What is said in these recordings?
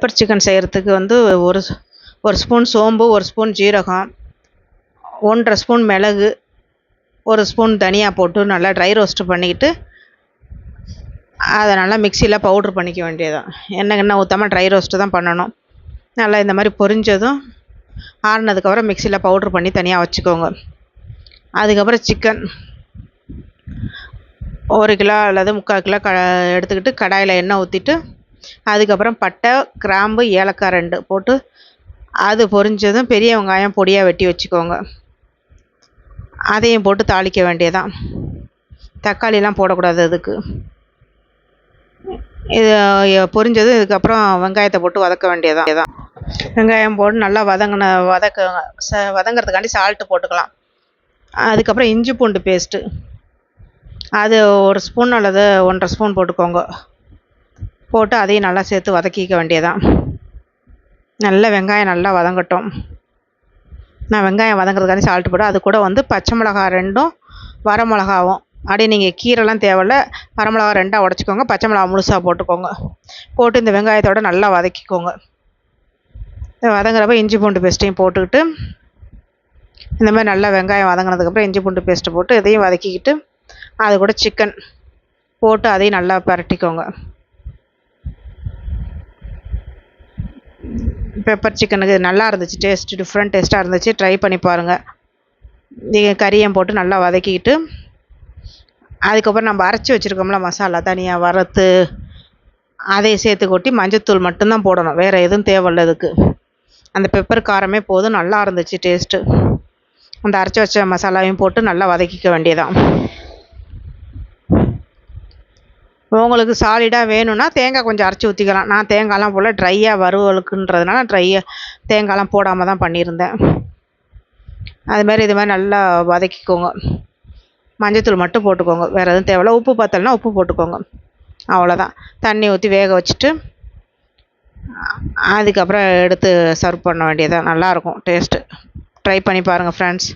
Pepper chicken செய்கிறதுக்கு வந்து ஒரு ஒரு ஸ்பூன் சோம்பு, ஒரு ஸ்பூன் ஜீரகம், 1 1/2 ஸ்பூன் மிளகு, 1 ஸ்பூன் தனியா போட்டு நல்லா ட்ரை ரோஸ்ட் பண்ணிக்கிட்டு, அதை நல்லா மிக்சியில் பவுட்ரு பண்ணிக்க வேண்டியதுதான். எண்ணெய் ஊற்றாமல் ட்ரை ரோஸ்ட்டு தான் பண்ணணும். நல்லா இந்த மாதிரி பொரிஞ்சதும் ஆறுனதுக்கப்புறம் மிக்சியில் பவுட்ரு பண்ணி தனியாக வச்சுக்கோங்க. அதுக்கப்புறம் சிக்கன் 1 கிலோ அல்லது 3/4 கிலோ எடுத்துக்கிட்டு கடாயில் எண்ணெய் ஊற்றிட்டு, அதுக்கப்புறம் பட்டை, கிராம்பு, ஏலக்காய் 2 போட்டு அது பொரிஞ்சதும் பெரிய வெங்காயம் பொடியாக வெட்டி வச்சுக்கோங்க. அதையும் போட்டு தாளிக்க வேண்டியதான். தக்காளிலாம் போடக்கூடாது அதுக்கு. இது பொரிஞ்சதும் இதுக்கப்புறம் வெங்காயத்தை போட்டு வதக்க வேண்டியதான். வெங்காயம் போட்டு நல்லா வதங்கிறதுக்காண்டி சால்ட்டு போட்டுக்கலாம். அதுக்கப்புறம் இஞ்சி பூண்டு பேஸ்ட்டு அது 1 ஸ்பூன் அல்லது 1 1/2 ஸ்பூன் போட்டுக்கோங்க. போட்டு அதையும் நல்லா சேர்த்து வதக்கிக்க வேண்டியதான். நல்லா வெங்காயம் நல்லா வதங்கட்டும். நான் வெங்காயம் வதங்கிறதுக்காண்டி சால்ட்டு போட்டு அது கூட வந்து பச்சை மிளகா 2ம் வரமிளகாவும், அப்படியே நீங்கள் கீரைலாம் தேவையில்ல, வரமிளகா 2ஆக உடச்சிக்கோங்க, பச்சை மிளகா முழுசாக போட்டுக்கோங்க. போட்டு இந்த வெங்காயத்தோட நல்லா வதக்கிக்கோங்க. வதங்குறப்ப இஞ்சி பூண்டு பேஸ்ட்டையும் போட்டுக்கிட்டு, இந்த மாதிரி நல்லா வெங்காயம் வதங்கினதுக்கப்புறம் இஞ்சி பூண்டு பேஸ்ட்டு போட்டு இதையும் வதக்கிக்கிட்டு, அது கூட சிக்கன் போட்டு அதையும் நல்லா பரட்டிக்கோங்க. பெப்பர் சிக்கனுக்கு நல்லா இருந்துச்சு, டேஸ்ட்டு டிஃப்ரெண்ட் டேஸ்ட்டாக இருந்துச்சு. ட்ரை பண்ணி பாருங்கள். நீங்கள் கறியும் போட்டு நல்லா வதக்கிக்கிட்டு, அதுக்கப்புறம் நம்ம அரைச்சி வச்சுருக்கோம்ல மசாலா தனியாக வறுத்து, அதை சேர்த்து கொட்டி மஞ்சத்தூள் மட்டும்தான் போடணும், வேறு எதுவும் தேவையில்ல இதுக்கு. அந்த பெப்பர் காரமே போதும். நல்லா இருந்துச்சு டேஸ்ட்டு. அந்த அரைச்சி வச்ச மசாலாவையும் போட்டு நல்லா வதக்கிக்க வேண்டியதான். உங்களுக்கு சாலிடாக வேணும்னா தேங்காய் கொஞ்சம் அரைச்சி ஊற்றிக்கலாம். நான் தேங்காய்லாம் போல் ட்ரையாக வறுவலுக்குன்றதுனால தேங்காய்லாம் போடாமல் தான் பண்ணியிருந்தேன். அதுமாதிரி இது மாதிரி நல்லா வதக்கிக்கோங்க. மஞ்சத்தூள் மட்டும் போட்டுக்கோங்க, வேறு எதுவும் தேவையில்ல. உப்பு பத்தலைன்னா உப்பு போட்டுக்கோங்க, அவ்வளோதான். தண்ணி ஊற்றி வேக வச்சுட்டு அதுக்கப்புறம் எடுத்து சர்வ் பண்ண வேண்டியதான். நல்லாயிருக்கும் டேஸ்ட்டு. ட்ரை பண்ணி பாருங்கள் ஃப்ரெண்ட்ஸ்.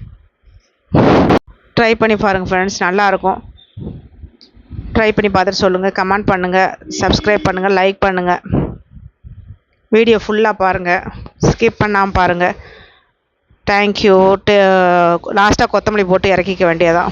நல்லாயிருக்கும். ட்ரை பண்ணி பார்த்துட்டு சொல்லுங்கள், கமெண்ட் பண்ணுங்கள், சப்ஸ்கிரைப் பண்ணுங்கள், லைக் பண்ணுங்கள். வீடியோ ஃபுல்லாக பாருங்கள், ஸ்கிப் பண்ணாமல் பாருங்கள். தேங்க்யூ. லாஸ்ட்டாக கொத்தமல்லி போட்டு இறக்கிக்க வேண்டியதான்.